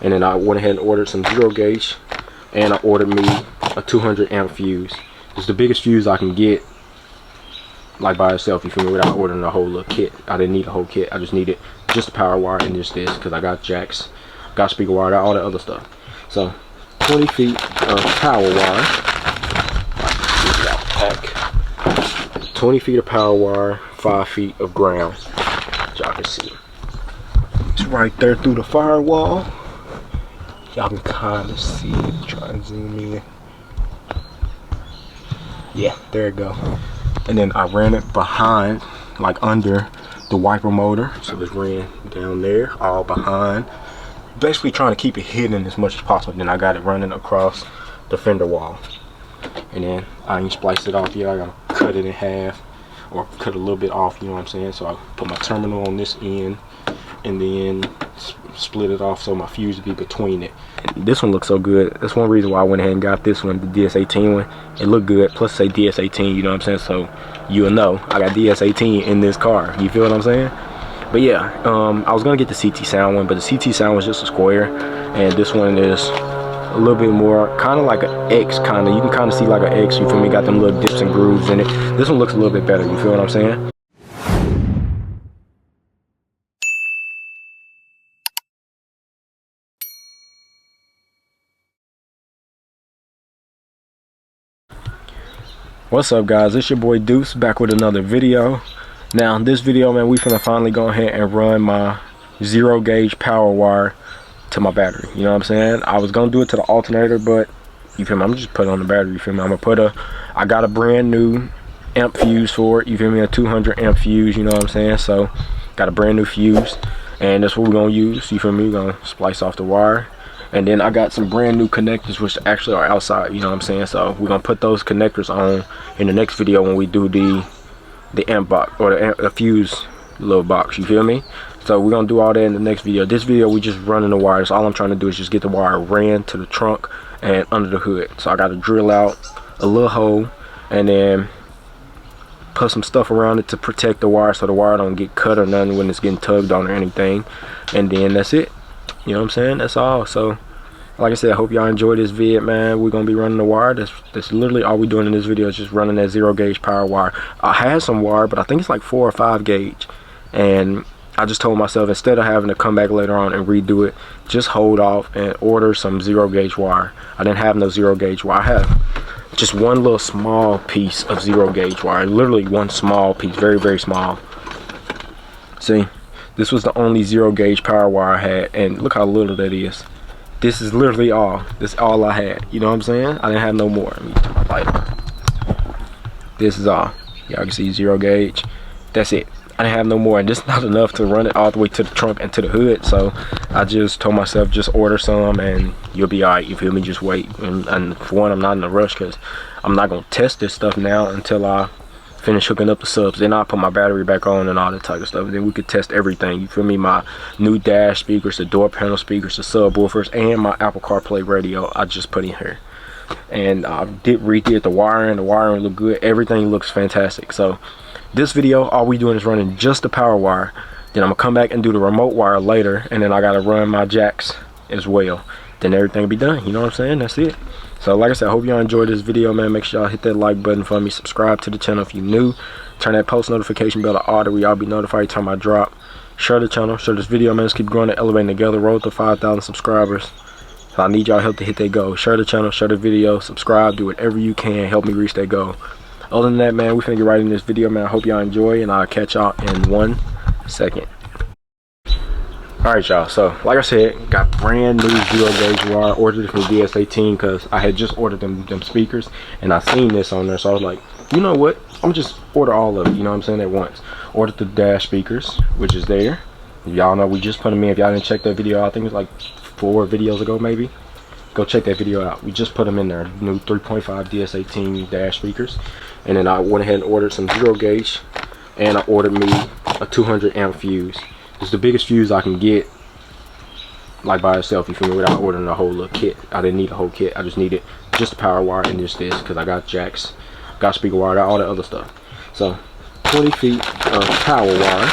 And then I went ahead and ordered some 0 gauge, and I ordered me a 200 amp fuse. It's the biggest fuse I can get, like by itself, you feel me, without ordering a whole little kit. I didn't need a whole kit, I just needed just the power wire and just this, because I got jacks, got speaker wire, all that other stuff. So 20 feet of power wire, 20 feet of power wire, 5 feet of ground. Y'all can see it's right there through the firewall. Y'all can kind of see it. Try and zoom in. Yeah, there it go. And then I ran it behind, like under the wiper motor. So it's ran down there, all behind. Basically trying to keep it hidden as much as possible. Then I got it running across the fender wall. And then I ain't spliced it off yet. I gotta cut it in half, or cut a little bit off, you know what I'm saying? So I put my terminal on this end, and then split it off so my fuse would be between it. And this one looks so good. That's one reason why I went ahead and got this one, the DS18 one. It looked good, plus say DS18, you know what I'm saying? So you'll know I got DS18 in this car, you feel what I'm saying? But yeah, I was gonna get the CT sound one, but the CT sound was just a square, and this one is a little bit more kind of like an X, kind of, you can kind of see like an X, you feel me? Got them little dips and grooves in it. This one looks a little bit better, you feel what I'm saying? What's up guys, it's your boy Deuce back with another video. Now this video, man, we finna finally go ahead and run my 0 gauge power wire to my battery, you know what I'm saying? I was gonna do it to the alternator, but you feel me, I'm just putting on the battery, you feel me? I got a brand new amp fuse for it, you feel me? A 200 amp fuse, you know what I'm saying? So got a brand new fuse, and that's what we're gonna use, you feel me? We're gonna splice off the wire. And then I got some brand new connectors which actually are outside, you know what I'm saying? So we're gonna put those connectors on in the next video when we do the amp box, or the fuse little box, you feel me? So we're gonna do all that in the next video. This video we just running the wires. All I'm trying to do is just get the wire ran to the trunk and under the hood. So I gotta drill out a little hole and then put some stuff around it to protect the wire so the wire don't get cut or nothing when it's getting tugged on or anything. And then that's it. You know what I'm saying? That's all. So like I said, I hope y'all enjoyed this vid, man. We're gonna be running the wire. That's literally all we're doing in this video, is just running that 0 gauge power wire. I had some wire, but I think it's like 4 or 5 gauge, and I just told myself, instead of having to come back later on and redo it, just hold off and order some 0 gauge wire. I didn't have no 0 gauge wire. I have just one little small piece of 0 gauge wire, literally one small piece, very, very small. See, this was the only 0 gauge power wire I had, and look how little that is. This is literally all. This is all I had. You know what I'm saying? I didn't have no more. Let me turn my light on. This is all. Y'all can see 0 gauge. That's it. I didn't have no more, and this is not enough to run it all the way to the trunk and to the hood. So I just told myself, just order some and you'll be alright. You feel me? Just wait. And for one, I'm not in a rush, because I'm not gonna test this stuff now until I finish hooking up the subs. Then I'll put my battery back on and all that type of stuff. And then we could test everything, you feel me? My new dash speakers, the door panel speakers, the subwoofers, and my Apple CarPlay radio I just put in here. And I redid the wiring. The wiring looked good. Everything looks fantastic. So this video, all we doing is running just the power wire. Then I'm gonna come back and do the remote wire later, and then I gotta run my jacks as well. Then everything will be done, you know what I'm saying? That's it. So like I said, I hope y'all enjoyed this video, man. Make sure y'all hit that like button for me. Subscribe to the channel if you're new. Turn that post notification bell to all, that y'all be notified every time I drop. Share the channel, share this video, man. Let's keep growing and elevating together. Road to 5,000 subscribers. So I need y'all help to hit that goal. Share the channel, share the video, subscribe, do whatever you can. Help me reach that goal. Other than that, man, we finna get right in this video, man. I hope y'all enjoy, and I'll catch y'all in 1 second. Alright y'all, so like I said, got brand new 0 gauge wire. Ordered it from DS18 because I had just ordered them speakers, and I seen this on there, so I was like, you know what, I'm just order all of it, you know what I'm saying, at once. Ordered the dash speakers, which is there. Y'all know we just put them in. If y'all didn't check that video out, I think it was like 4 videos ago maybe, go check that video out. We just put them in there, new 3.5 DS18 dash speakers. And then I went ahead and ordered some 0 gauge, and I ordered me a 200 amp fuse. It's the biggest fuse I can get, like by itself, you feel me, without ordering a whole little kit. I didn't need a whole kit. I just needed just the power wire and just this, because I got jacks, got speaker wire, all that other stuff. So 20 feet of power wire,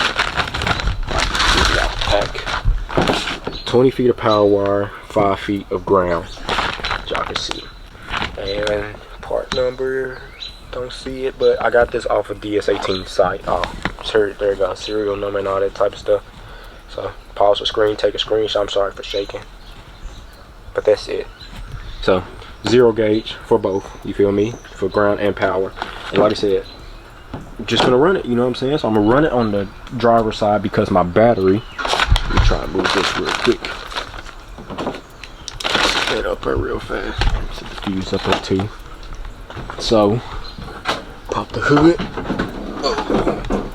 20 feet of power wire, 5 feet of ground. Y'all can see. And part number, don't see it, but I got this off of DS18 site. Oh, sure, there you go, serial number and all that type of stuff. So pause the screen, take a screenshot. I'm sorry for shaking, but that's it. So 0 gauge for both, you feel me, for ground and power. And like I said, I'm just gonna run it, you know what I'm saying? So I'm gonna run it on the driver's side because my battery, let me try and move this real quick. Set it up there real fast. Set the fuse up there too. So pop the hood. Oh.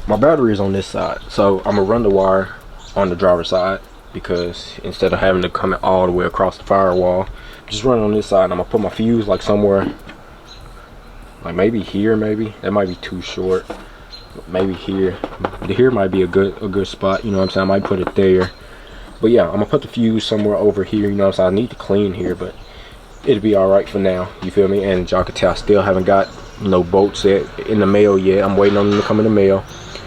My battery is on this side, so I'm gonna run the wire on the driver's side because instead of having to come all the way across the firewall, just run it on this side. And I'm gonna put my fuse like somewhere, like maybe here, maybe that might be too short. Maybe here, but here might be a good spot. You know what I'm saying? I might put it there. But yeah, I'm gonna put the fuse somewhere over here. You know what I'm saying? I need to clean here, but it'll be all right for now. You feel me? And y'all can tell I still haven't got no bolts yet in the mail yet. I'm waiting on them to come in the mail.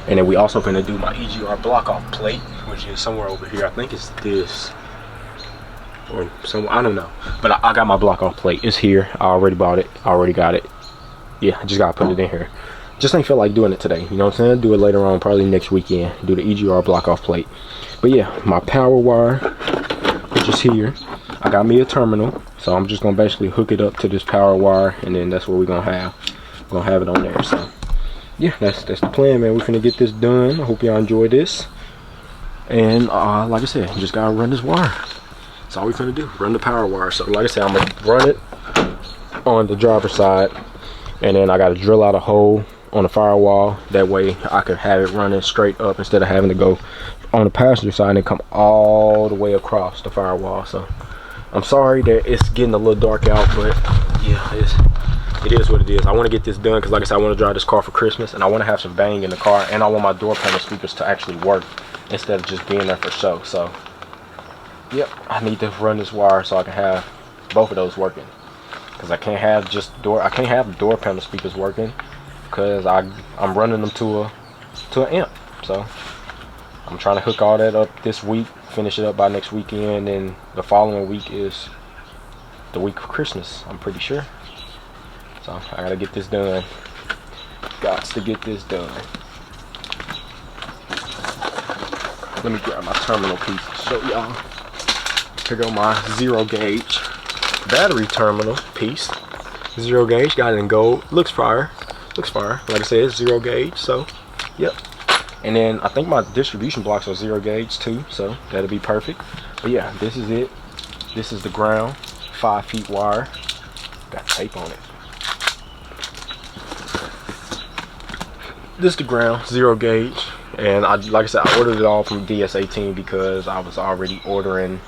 And then we also finna do my EGR block off plate, which is somewhere over here. I think it's this or somewhere, I don't know. But I got my block off plate. It's here. I already bought it. I already got it. Yeah, I just gotta put it in here. Just ain't feel like doing it today. You know what I'm saying? Do it later on, probably next weekend. Do the EGR block off plate. But yeah, my power wire, which is here. I got me a terminal, so I'm just gonna basically hook it up to this power wire, and then that's what we're gonna have. We're gonna have it on there. So yeah, that's the plan, man. We're gonna get this done. I hope y'all enjoy this. And like I said, you just gotta run this wire. That's all we're gonna do. Run the power wire. So like I said, I'm gonna run it on the driver's side, and then I gotta drill out a hole on the firewall. That way I could have it running straight up instead of having to go on the passenger side and come all the way across the firewall. So I'm sorry that it's getting a little dark out, but yeah, it is what it is. I want to get this done because like I said, I want to drive this car for Christmas, and I want to have some bang in the car, and I want my door panel speakers to actually work instead of just being there for show. So yep, I need to run this wire so I can have both of those working, because I can't have door panel speakers working because I'm running them to an amp. So I'm trying to hook all that up this week, finish it up by next weekend, and the following week is the week of Christmas, I'm pretty sure. So I gotta get this done. Gots to get this done. Let me grab my terminal piece to show y'all. Here go my 0 gauge battery terminal piece. 0 gauge, got it in gold. Looks fire. Looks fire. Like I said, it's 0 gauge, so yep. And then I think my distribution blocks are 0 gauge too, so that'll be perfect. But yeah, this is it. This is the ground, 5 feet wire. Got tape on it. This is the ground, 0 gauge. And like I said, I ordered it all from DS18 because I was already ordering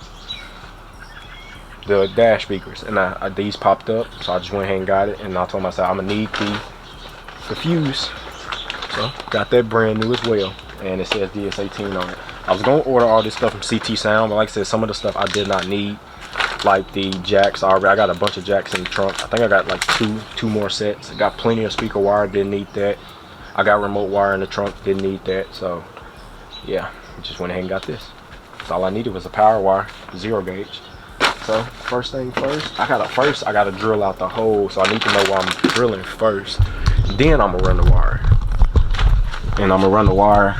the dash speakers, and these popped up, so I just went ahead and got it. And I told myself I'm gonna need the fuse, so got that brand new as well, and it says DS18 on it. I was gonna order all this stuff from CT Sound, but like I said, some of the stuff I did not need, like the jacks. I got a bunch of jacks in the trunk. I think I got like two more sets. I got plenty of speaker wire, didn't need that. I got remote wire in the trunk, didn't need that. So yeah, just went ahead and got this. So all I needed was a power wire, 0 gauge. So first thing first, I gotta drill out the hole, so I need to know where I'm drilling first. Then I'm gonna run the wire. And I'm gonna run the wire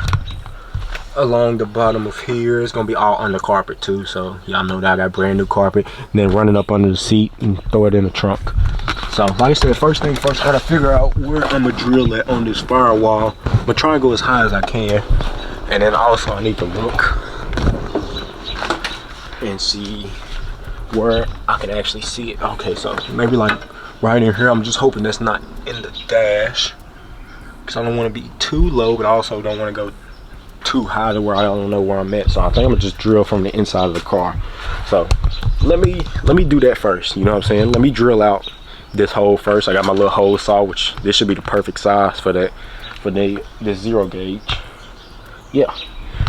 along the bottom of here. It's gonna be all under carpet too, so y'all know that I got brand new carpet. And then running up under the seat and throw it in the trunk. So like I said, first thing first, I gotta figure out where I'm gonna drill it on this firewall. I'm gonna try and go as high as I can. And then also I need to look and see where I can actually see it. Okay, so maybe like right in here. I'm just hoping that's not in the dash, because I don't want to be too low, but I also don't want to go too high to where I don't know where I'm at. So I think I'm gonna just drill from the inside of the car. So let me do that first, you know what I'm saying? Let me drill out this hole first. I got my little hole saw, which this should be the perfect size for this 0 gauge. Yeah,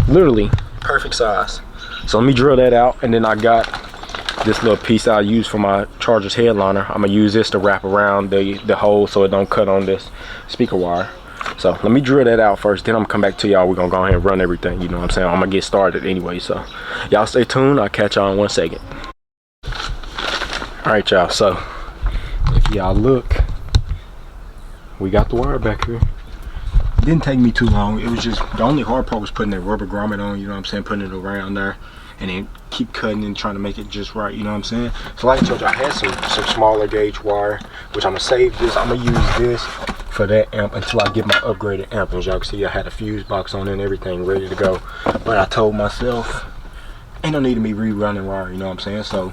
literally perfect size. So let me drill that out, and then I got this little piece I use for my charger's headliner. I'm gonna use this to wrap around the hole so it don't cut on this speaker wire. So let me drill that out first, then I'm gonna come back to y'all. We're gonna go ahead and run everything, you know what I'm saying? I'm gonna get started anyway, so y'all stay tuned. I'll catch y'all in 1 second. All right, y'all, so if y'all look, we got the wire back here. It didn't take me too long. It was just, the only hard part was putting that rubber grommet on, you know what I'm saying, putting it around there, and then keep cutting and trying to make it just right, you know what I'm saying? So like I told you, I had some smaller gauge wire, which I'm gonna save this. I'm gonna use this for that amp until I get my upgraded amp. As y'all can see, I had a fuse box on it and everything ready to go. But I told myself, ain't no need of me rerunning wire, you know what I'm saying? So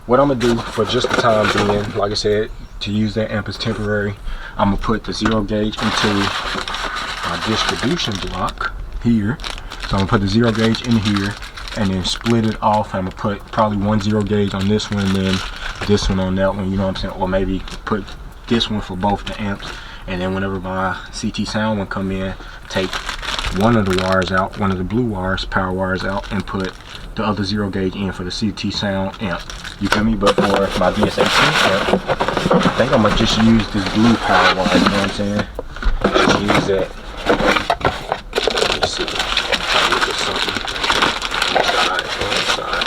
what I'm gonna do for just the time being, like I said, to use that amp as temporary, I'm gonna put the 0 gauge into my distribution block here. So I'm gonna put the 0 gauge in here and then split it off. I'm gonna put probably 1 0 gauge on this one and then this one on that one, you know what I'm saying? Or maybe put this one for both the amps, and then whenever my CT sound one come in, take one of the wires out, one of the blue wires, power wires out, and put the other 0 gauge in for the CT sound amp. You feel me? But for my DS18 amp, I think I'm gonna just use this blue power wire, you know what I'm saying? Just use that. Let me see. Look at something. Inside.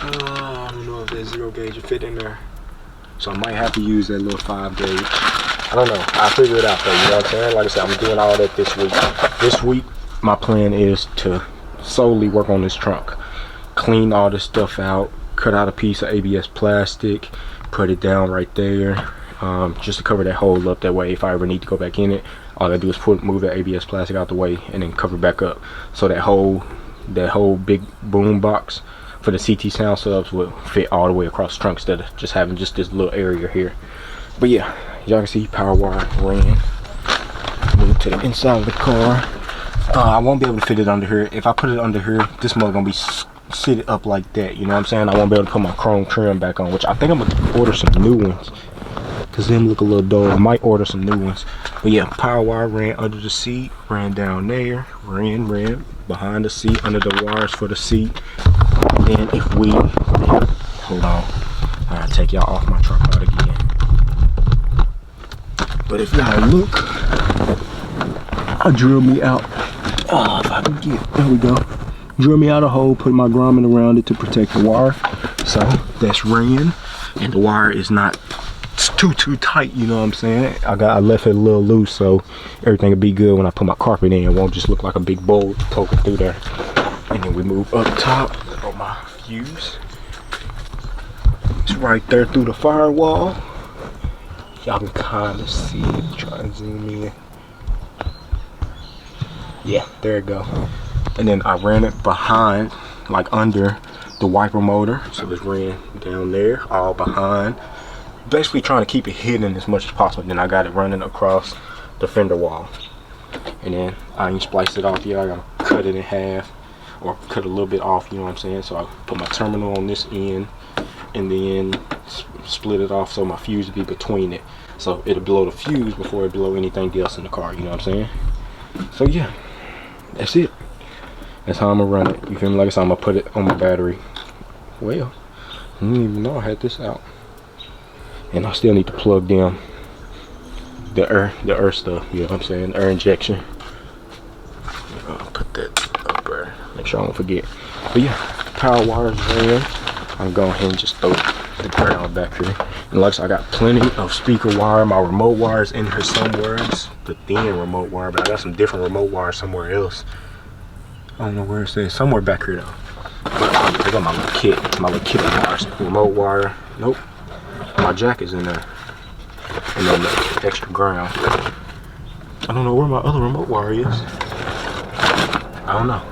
I don't know if that 0 gauge will fit in there. So I might have to use that little 5 gauge. I don't know. I'll figure it out though, you know what I'm saying? Like I said, I'm doing all that this week. This week, my plan is to solely work on this trunk. Clean all this stuff out, cut out a piece of ABS plastic, put it down right there, just to cover that hole up. That way, if I ever need to go back in it, all I do is move the ABS plastic out the way and then cover back up. So that whole big boom box for the CT sound subs will fit all the way across the trunk instead of just having just this little area here. But yeah, y'all can see power wire ran. Move to the inside of the car. I won't be able to fit it under here. If I put it under here, this mug gonna be sit up like that, you know what I'm saying? I won't be able to put my chrome trim back on, which I think I'm gonna order some new ones, because them look a little dull. I might order some new ones. But yeah, power wire ran under the seat, ran down there, ran behind the seat, under the wires for the seat. Then if we, hold on, I'll take y'all off my tripod again. But if y'all look, I drilled me out. Oh, if I can get, there we go. Drill me out a hole, put my grommet around it to protect the wire. So that's ran, and the wire is not too tight, you know what I'm saying? I left it a little loose so everything will be good when I put my carpet in. It won't just look like a big bolt poking through there. And then we move up top on my fuse. It's right there through the firewall. Y'all can kind of see it. Try and zoom in. Yeah, there it go. And then I ran it behind, like under the wiper motor. So it's ran down there, all behind. Basically trying to keep it hidden as much as possible. Then I got it running across the fender wall. And then I ain't spliced it off yet. I gotta cut it in half, or cut a little bit off, you know what I'm saying? So I put my terminal on this end, and then split it off so my fuse will be between it. So it'll blow the fuse before it blow anything else in the car, you know what I'm saying? So yeah, that's it. That's how I'm gonna run it. You feel me? Like I said, I'm gonna put it on my battery. Well, I didn't even know I had this out. And I still need to plug down the air stuff, you know what I'm saying? Air injection. I'll put that up there, make sure I don't forget. But yeah, power wires ran. I'm going ahead and just throw the ground back here. And like I said, I got plenty of speaker wire. My remote wires in here somewhere. It's the thin remote wire, but I got some different remote wire somewhere else. I don't know where it says. Somewhere back here though. But I got my little kit of wires. Remote wire. Nope. My jack is in there. And then the extra ground. I don't know where my other remote wire is. I don't know.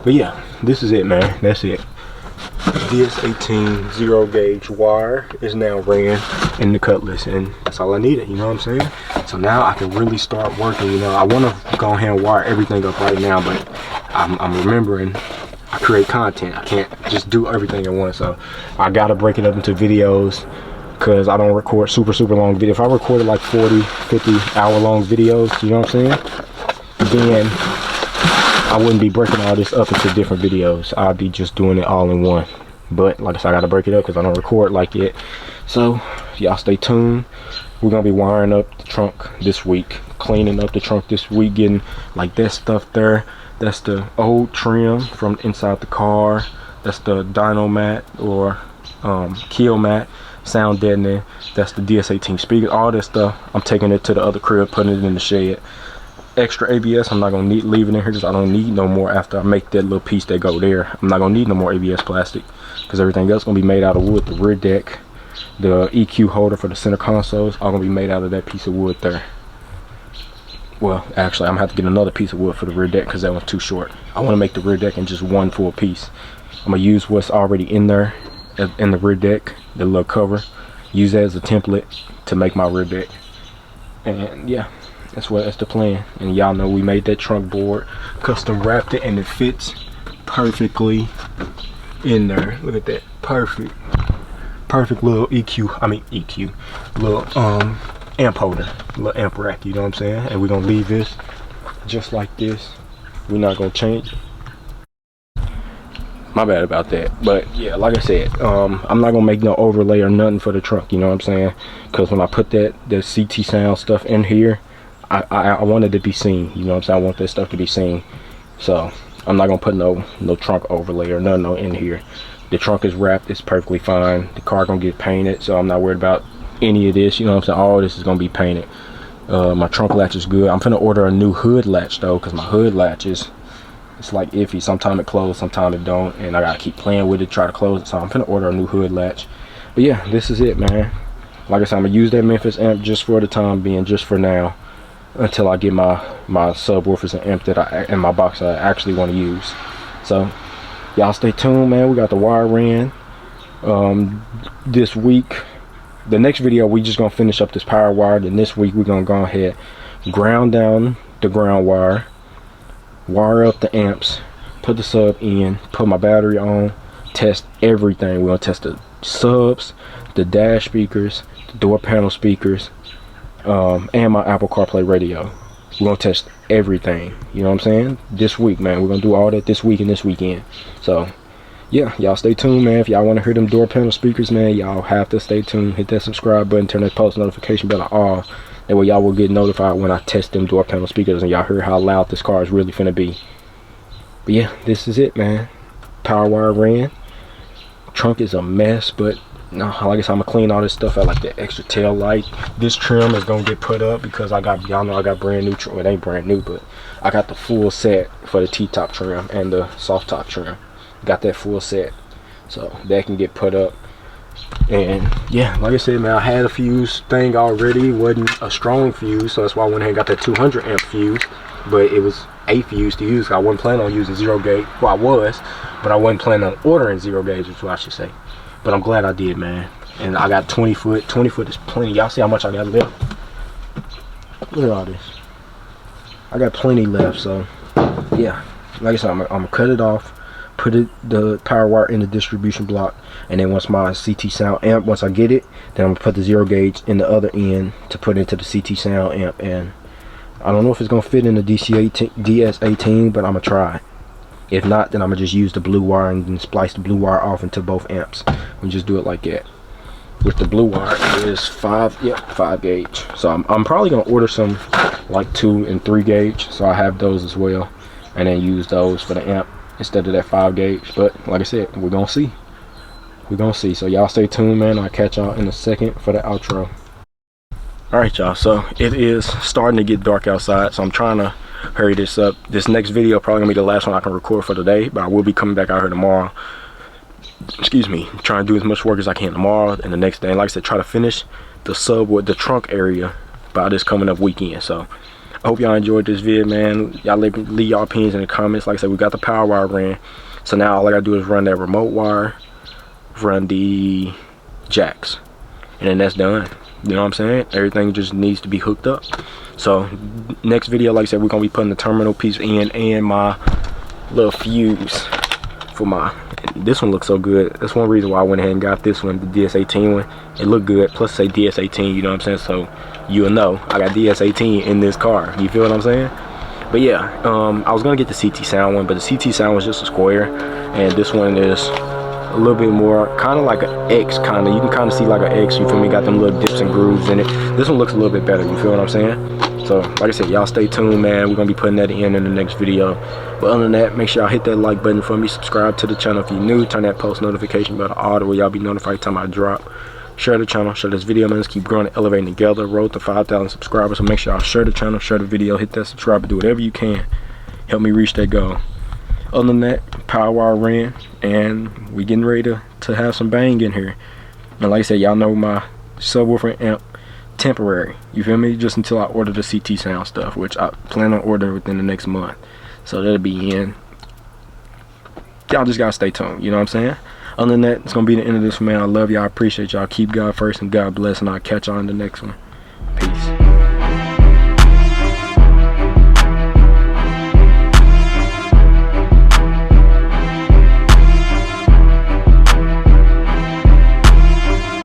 But yeah, this is it, man. That's it. DS18 0 gauge wire is now ran in the Cutlass, and that's all I needed, you know what I'm saying? So now I can really start working, you know. I want to go ahead and wire everything up right now, but I'm remembering I create content. I can't just do everything at once, so I gotta break it up into videos, because I don't record super long videos. If I recorded like 40, 50 hour long videos, you know what I'm saying, then I wouldn't be breaking all this up into different videos. I'd be just doing it all in one. But like I said, I gotta break it up because I don't record like it So y'all stay tuned. We're gonna be wiring up the trunk this week, cleaning up the trunk this week, getting like that stuff there. That's the old trim from inside the car. That's the dyno mat or kill mat, sound deadening. That's the DS18 speaker. All this stuff, I'm taking it to the other crib, putting it in the shed. Extra ABS, I'm not gonna leave it in here because I don't need no more after I make that little piece that go there. I'm not gonna need no more ABS plastic because everything else gonna be made out of wood. The rear deck, the EQ holder for the center consoles, all gonna be made out of that piece of wood there. Well, actually, I'm gonna have to get another piece of wood for the rear deck because that one's too short. I want to make the rear deck in just one full piece. I'm gonna use what's already in there in the rear deck, the little cover, use that as a template to make my rear deck. And yeah, that's the plan. And y'all know we made that trunk board, custom wrapped it, and it fits perfectly in there. Look at that, perfect little little amp holder, little amp rack, you know what I'm saying? And we're gonna leave this just like this. We're not gonna change it. My bad about that. But yeah, like I said, I'm not gonna make no overlay or nothing for the trunk, you know what I'm saying? Because when I put the CT sound stuff in here, I wanted it to be seen, you know what I'm saying? I want that stuff to be seen. So I'm not gonna put no trunk overlay or nothing in here. The trunk is wrapped, it's perfectly fine. The car gonna get painted, so I'm not worried about any of this, you know what I'm saying? All this is gonna be painted. My trunk latch is good. I'm finna order a new hood latch though, because my hood latch it's like iffy. Sometimes it closes, sometimes it don't, and I gotta keep playing with it, try to close it. So I'm finna order a new hood latch. But yeah, this is it, man. Like I said, I'm gonna use that Memphis amp just for the time being, just for now, until I get my subwoofers and amp that in my box I actually want to use. So y'all stay tuned, man. We got the wire ran this week. The next video we just gonna finish up this power wire. Then this week we're gonna go ahead, ground down the ground wire up the amps, put the sub in, put my battery on, test everything. We're gonna test the subs, the dash speakers, the door panel speakers, and my Apple CarPlay radio. We're gonna test everything, you know what I'm saying? This week, man. We're gonna do all that this week and this weekend. So yeah, y'all stay tuned, man. If y'all want to hear them door panel speakers, man, y'all have to stay tuned. Hit that subscribe button, turn that post notification bell on. That way y'all will get notified when I test them door panel speakers and y'all hear how loud this car is really finna be. But yeah, this is it, man. Power wire ran. Trunk is a mess, but no, like I said, I'm gonna clean all this stuff out, like the extra tail light. This trim is gonna get put up because y'all know I got brand new trim. Well, it ain't brand new, but I got the full set for the T-top trim and the soft top trim. Got that full set, so that can get put up. And yeah, like I said, man, I had a fuse thing already. Wasn't a strong fuse, so that's why I went ahead and got that 200 amp fuse, but it was a fuse to use. I wasn't planning on using 0 gauge. Well, I was, but I wasn't planning on ordering 0 gauge, is what I should say. But I'm glad I did, man. And I got 20 foot. 20 foot is plenty. Y'all see how much I got left? Look at all this. I got plenty left. So yeah, like I said, I'm gonna cut it off, put the power wire in the distribution block, and then once my CT sound amp, once I get it, then I'm gonna put the 0 gauge in the other end to put into the CT sound amp. And I don't know if it's gonna fit in the DS18, but I'm gonna try. If not, then I'm gonna just use the blue wire and then splice the blue wire off into both amps and just do it like that. With the blue wire is 5 gauge. So I'm probably gonna order some like 2 and 3 gauge, so I have those as well, and then use those for the amp instead of that 5 gauge. But like I said, we're gonna see. So y'all stay tuned, man. I'll catch y'all in a second for the outro. All right, y'all, so it is starting to get dark outside, so I'm trying to hurry this up. This next video probably gonna be the last one I can record for today, but I will be coming back out here tomorrow. Excuse me, trying to do as much work as I can tomorrow and the next day. And like I said, try to finish the sub with the trunk area by this coming up weekend. So I hope y'all enjoyed this video, man. Y'all leave y'all opinions in the comments. Like I said, we got the power wire ran, so now all I gotta do is run that remote wire, run the jacks, and then that's done. You know what I'm saying? Everything just needs to be hooked up. So next video, like I said, we're gonna be putting the terminal piece in and my little fuse for my, this one looks so good. That's one reason why I went ahead and got this one, the DS18 one. It looked good, plus say DS18, you know what I'm saying? So you'll know I got DS18 in this car. You feel what I'm saying? But yeah, I was gonna get the CT sound one, but the CT sound was just a square, and this one is a little bit more, kind of like an X, kind of. You can kind of see like an X, you feel me? Got them little dips and grooves in it. This one looks a little bit better, you feel what I'm saying? So, like I said, y'all stay tuned, man. We're going to be putting that in the next video. But other than that, make sure y'all hit that like button for me. Subscribe to the channel if you're new. Turn that post notification bell on where y'all be notified every time I drop. Share the channel, share this video, man. Let's keep growing and elevating together. Road to 5,000 subscribers. So make sure y'all share the channel, share the video, hit that subscribe, do whatever you can. Help me reach that goal. Other than that, power wire ran, and we getting ready to have some bang in here. And like I said, y'all know my subwoofer amp temporary, you feel me, just until I order the CT sound stuff, which I plan on ordering within the next month. So that'll be in. Y'all just gotta stay tuned, you know what I'm saying? Other than that, it's gonna be the end of this, man. I love y'all, I appreciate y'all. Keep God first and God bless, and I'll catch y'all in the next one.